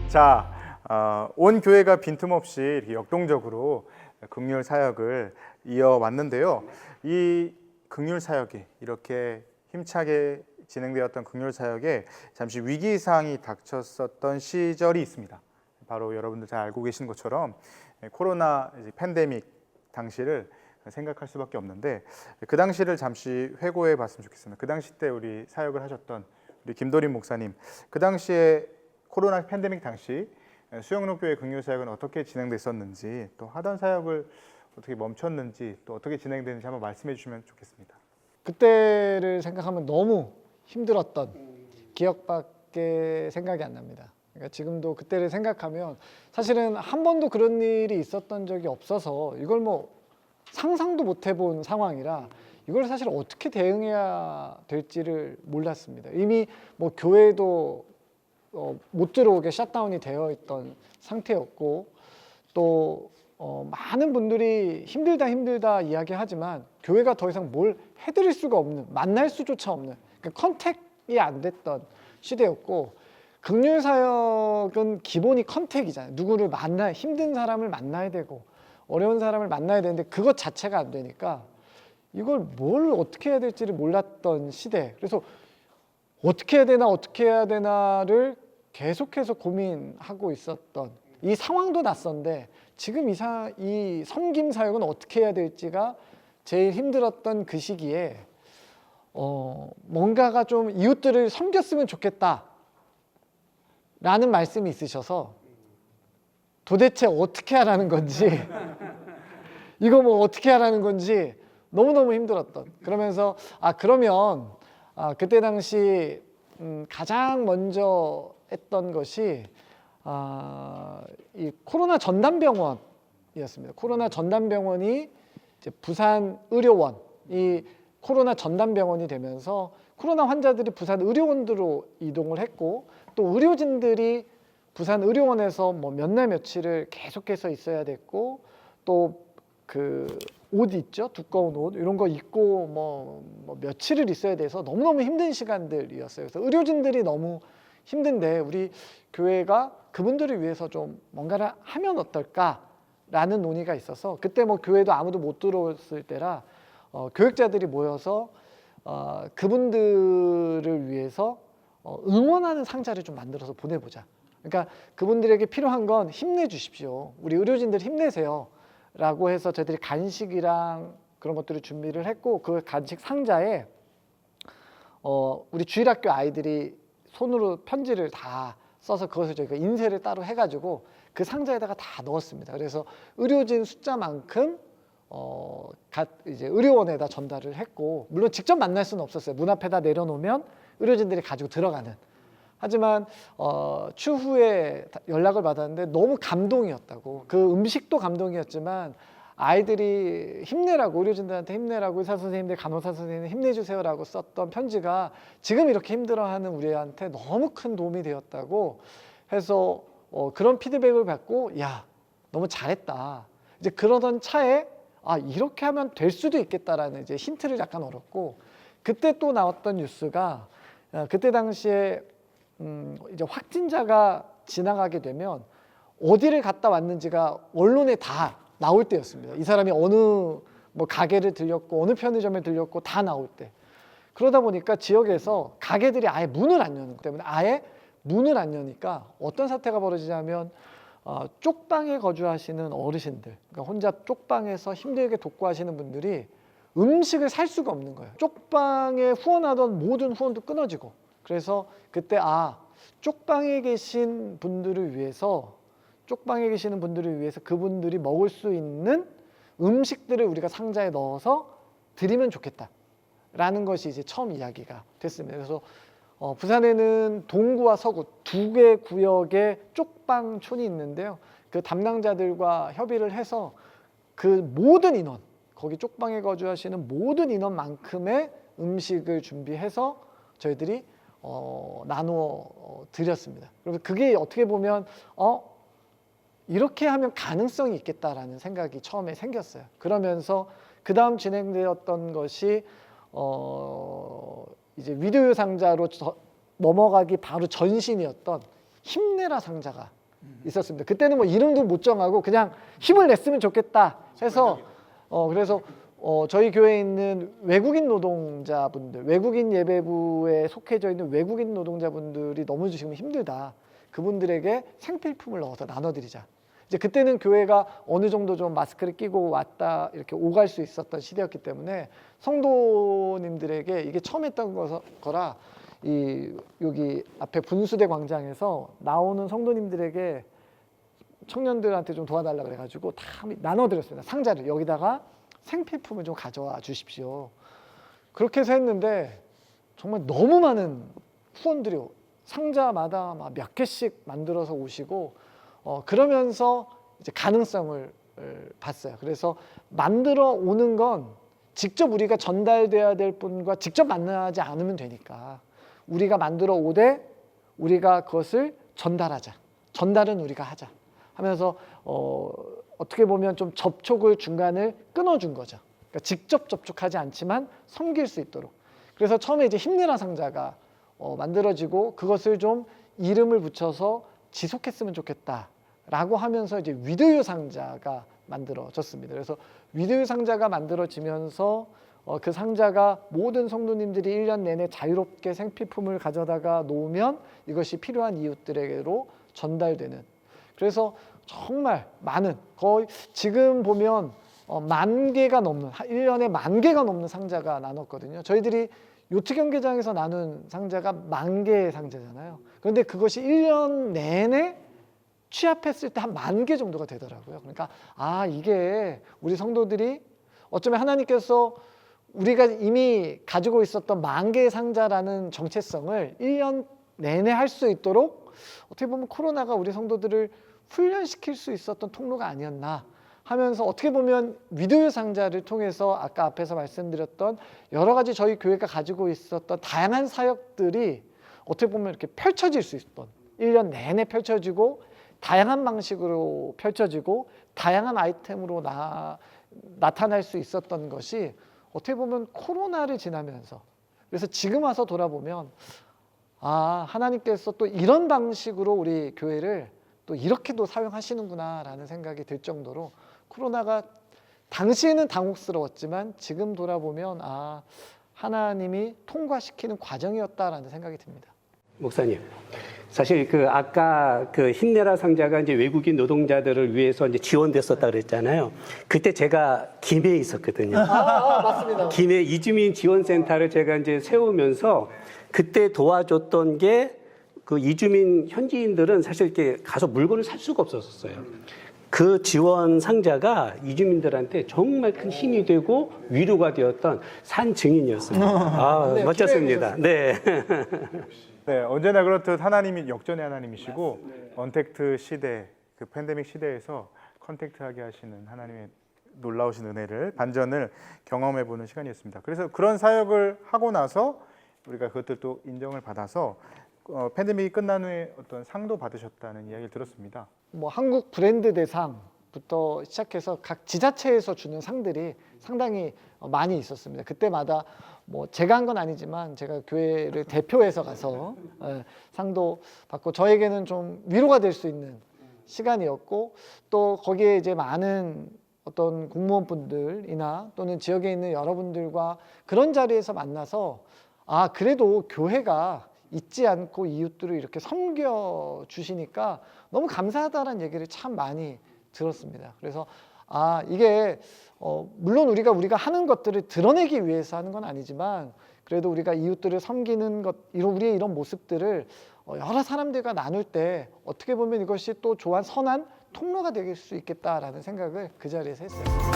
자, 온 교회가 빈틈없이 이렇게 역동적으로 긍휼 사역을 이어왔는데요. 이 긍휼 사역이 이렇게 힘차게 진행되었던 긍휼 사역에 잠시 위기상이 닥쳤었던 시절이 있습니다. 바로 여러분들 잘 알고 계신 것처럼 코로나 팬데믹 당시를 생각할 수밖에 없는데, 그 당시를 잠시 회고해 봤으면 좋겠습니다. 그 당시 때 우리 사역을 하셨던 우리 김도림 목사님, 그 당시에 코로나 팬데믹 당시 수영록교회 긍휼 사역은 어떻게 진행됐었는지, 또 하던 사역을 어떻게 멈췄는지, 또 어떻게 진행되는지 한번 말씀해 주시면 좋겠습니다. 그때를 생각하면 너무 힘들었던 기억밖에 생각이 안 납니다. 그러니까 지금도 그때를 생각하면 사실은 한 번도 그런 일이 있었던 적이 없어서 이걸 뭐 상상도 못 해본 상황이라 이걸 사실 어떻게 대응해야 될지를 몰랐습니다. 이미 뭐 교회도 못 들어오게 샷다운이 되어 있던 상태였고, 또 많은 분들이 힘들다 이야기하지만 교회가 더 이상 뭘 해드릴 수가 없는, 만날 수조차 없는, 그러니까 컨택이 안 됐던 시대였고, 긍휼 사역은 기본이 컨택이잖아요. 누구를 만나, 힘든 사람을 만나야 되고 어려운 사람을 만나야 되는데 그것 자체가 안 되니까 이걸 뭘 어떻게 해야 될지를 몰랐던 시대. 그래서 어떻게 해야 되나를 계속해서 고민하고 있었던, 이 상황도 낯선데 지금 이 섬김 사역은 어떻게 해야 될지가 제일 힘들었던 그 시기에 뭔가가 좀 이웃들을 섬겼으면 좋겠다 라는 말씀이 있으셔서 도대체 어떻게 하라는 건지 이거 뭐 어떻게 하라는 건지 너무너무 힘들었던, 그러면서 그러면 그때 당시 가장 먼저 했던 것이 이 코로나 전담병원이었습니다. 코로나 전담병원이 이제 부산 의료원, 이 코로나 전담병원이 되면서 코로나 환자들이 부산 의료원으로 이동을 했고, 또 의료진들이 부산 의료원에서 뭐 몇 날 며칠을 계속해서 있어야 됐고, 또 그 옷 있죠, 두꺼운 옷 이런 거 입고 뭐 며칠을 있어야 돼서 너무너무 힘든 시간들이었어요. 그래서 의료진들이 너무 힘든데 우리 교회가 그분들을 위해서 좀 뭔가를 하면 어떨까라는 논의가 있어서, 그때 뭐 교회도 아무도 못 들어왔을 때라 교육자들이 모여서 그분들을 위해서 응원하는 상자를 좀 만들어서 보내보자. 그러니까 그분들에게 필요한 건 힘내주십시오, 우리 의료진들 힘내세요 라고 해서 저희들이 간식이랑 그런 것들을 준비를 했고, 그 간식 상자에 우리 주일학교 아이들이 손으로 편지를 다 써서 그것을 저희가 인쇄를 따로 해가지고 그 상자에다가 다 넣었습니다. 그래서 의료진 숫자만큼 이제 의료원에다 전달을 했고, 물론 직접 만날 수는 없었어요. 문 앞에다 내려놓으면 의료진들이 가지고 들어가는. 하지만 추후에 연락을 받았는데 너무 감동이었다고, 그 음식도 감동이었지만 아이들이 힘내라고, 의료진들한테 힘내라고, 의사 선생님들, 간호사 선생님들 힘내주세요라고 썼던 편지가 지금 이렇게 힘들어하는 우리한테 너무 큰 도움이 되었다고 해서 그런 피드백을 받고, 야, 너무 잘했다. 이제 그러던 차에 이렇게 하면 될 수도 있겠다라는 이제 힌트를 약간 얻었고, 그때 또 나왔던 뉴스가 그때 당시에 이제 확진자가 지나가게 되면 어디를 갔다 왔는지가 언론에 다 나올 때였습니다. 이 사람이 어느 뭐 가게를 들렸고 어느 편의점에 들렸고 다 나올 때. 그러다 보니까 지역에서 가게들이 아예 문을 안 여는 것 때문에, 아예 문을 안 여니까 어떤 사태가 벌어지냐면 쪽방에 거주하시는 어르신들, 그러니까 혼자 쪽방에서 힘들게 독거하시는 분들이 음식을 살 수가 없는 거예요. 쪽방에 후원하던 모든 후원도 끊어지고, 그래서 그때 쪽방에 계신 분들을 위해서, 그분들이 먹을 수 있는 음식들을 우리가 상자에 넣어서 드리면 좋겠다라는 것이 이제 처음 이야기가 됐습니다. 그래서 부산에는 동구와 서구 두 개 구역에 쪽방촌이 있는데요. 그 담당자들과 협의를 해서 그 모든 인원, 거기 쪽방에 거주하시는 모든 인원만큼의 음식을 준비해서 저희들이 나누어 드렸습니다. 그래서 그게 어떻게 보면 이렇게 하면 가능성이 있겠다라는 생각이 처음에 생겼어요. 그러면서 그 다음 진행되었던 것이 이제 위드요 상자로 넘어가기 바로 전신이었던 힘내라 상자가 있었습니다. 그때는 뭐 이름도 못 정하고 그냥 힘을 냈으면 좋겠다 해서 그래서 저희 교회에 있는 외국인 노동자분들, 외국인 예배부에 속해져 있는 외국인 노동자분들이 너무 지금 힘들다. 그분들에게 생필품을 넣어서 나눠드리자. 이제 그때는 교회가 어느 정도 좀 마스크를 끼고 왔다 이렇게 오갈 수 있었던 시대였기 때문에 성도님들에게 이게 처음 했던 거라 여기 앞에 분수대 광장에서 나오는 성도님들에게 청년들한테 좀 도와달라 그래가지고 다 나눠드렸습니다. 상자를 여기다가 생필품을 좀 가져와 주십시오. 그렇게 해서 했는데 정말 너무 많은 후원들이 상자마다 막 몇 개씩 만들어서 오시고 그러면서 이제 가능성을 봤어요. 그래서 만들어 오는 건 직접 우리가 전달돼야 될 분과 직접 만나지 않으면 되니까 우리가 만들어 오되 우리가 그것을 전달하자. 전달은 우리가 하자 하면서 어떻게 보면 좀 접촉을 중간을 끊어준 거죠. 그러니까 직접 접촉하지 않지만 섬길 수 있도록. 그래서 처음에 이제 힘내라 상자가 만들어지고 그것을 좀 이름을 붙여서 지속했으면 좋겠다라고 하면서 이제 위드유 상자가 만들어졌습니다. 그래서 위드유 상자가 만들어지면서 그 상자가 모든 성도님들이 1년 내내 자유롭게 생필품을 가져다가 놓으면 이것이 필요한 이웃들에게로 전달되는. 그래서 정말 많은 거의 지금 보면 10,000개가 넘는 1년에 10,000개가 넘는 상자가 나눴거든요. 저희들이 요트 경기장에서 나눈 상자가 10,000개의 상자잖아요. 그런데 그것이 1년 내내 취합했을 때 한 10,000개 정도가 되더라고요. 그러니까 이게 우리 성도들이 어쩌면 하나님께서 우리가 이미 가지고 있었던 10,000개의 상자라는 정체성을 1년 내내 할 수 있도록 어떻게 보면 코로나가 우리 성도들을 훈련시킬 수 있었던 통로가 아니었나 하면서 어떻게 보면 위드유 상자를 통해서 아까 앞에서 말씀드렸던 여러 가지 저희 교회가 가지고 있었던 다양한 사역들이 어떻게 보면 이렇게 펼쳐질 수 있었던 1년 내내 펼쳐지고 다양한 방식으로 펼쳐지고 다양한 아이템으로 나타날 수 있었던 것이 어떻게 보면 코로나를 지나면서 그래서 지금 와서 돌아보면 하나님께서 또 이런 방식으로 우리 교회를 또 이렇게도 사용하시는구나 라는 생각이 들 정도로 코로나가 당시에는 당혹스러웠지만 지금 돌아보면 하나님이 통과시키는 과정이었다라는 생각이 듭니다. 목사님, 사실 아까 힘내라 상자가 이제 외국인 노동자들을 위해서 이제 지원됐었다 그랬잖아요. 그때 제가 김해에 있었거든요. 맞습니다. 김해 이주민 지원센터를 제가 이제 세우면서 그때 도와줬던 게 그 이주민 현지인들은 사실 이렇게 가서 물건을 살 수가 없었어요. 그 지원 상자가 이주민들한테 정말 큰 힘이 되고 위로가 되었던 산 증인이었습니다. 네, 멋졌습니다. 네. 네, 언제나 그렇듯 하나님이 역전의 하나님이시고 언택트 시대, 그 팬데믹 시대에서 컨택트하게 하시는 하나님의 놀라우신 은혜를 반전을 경험해보는 시간이었습니다. 그래서 그런 사역을 하고 나서 우리가 그것들 또 인정을 받아서 팬데믹이 끝난 후에 어떤 상도 받으셨다는 이야기를 들었습니다. 뭐 한국 브랜드 대상부터 시작해서 각 지자체에서 주는 상들이 상당히 많이 있었습니다. 그때마다 뭐 제가 한 건 아니지만 제가 교회를 대표해서 가서 상도 받고 저에게는 좀 위로가 될 수 있는 시간이었고 또 거기에 이제 많은 어떤 공무원분들이나 또는 지역에 있는 여러분들과 그런 자리에서 만나서 그래도 교회가 잊지 않고 이웃들을 이렇게 섬겨 주시니까 너무 감사하다는 얘기를 참 많이 들었습니다. 그래서 이게 물론 우리가 하는 것들을 드러내기 위해서 하는 건 아니지만 그래도 우리가 이웃들을 섬기는 것, 우리의 이런 모습들을 여러 사람들과 나눌 때 어떻게 보면 이것이 또 선한 통로가 될 수 있겠다라는 생각을 그 자리에서 했어요.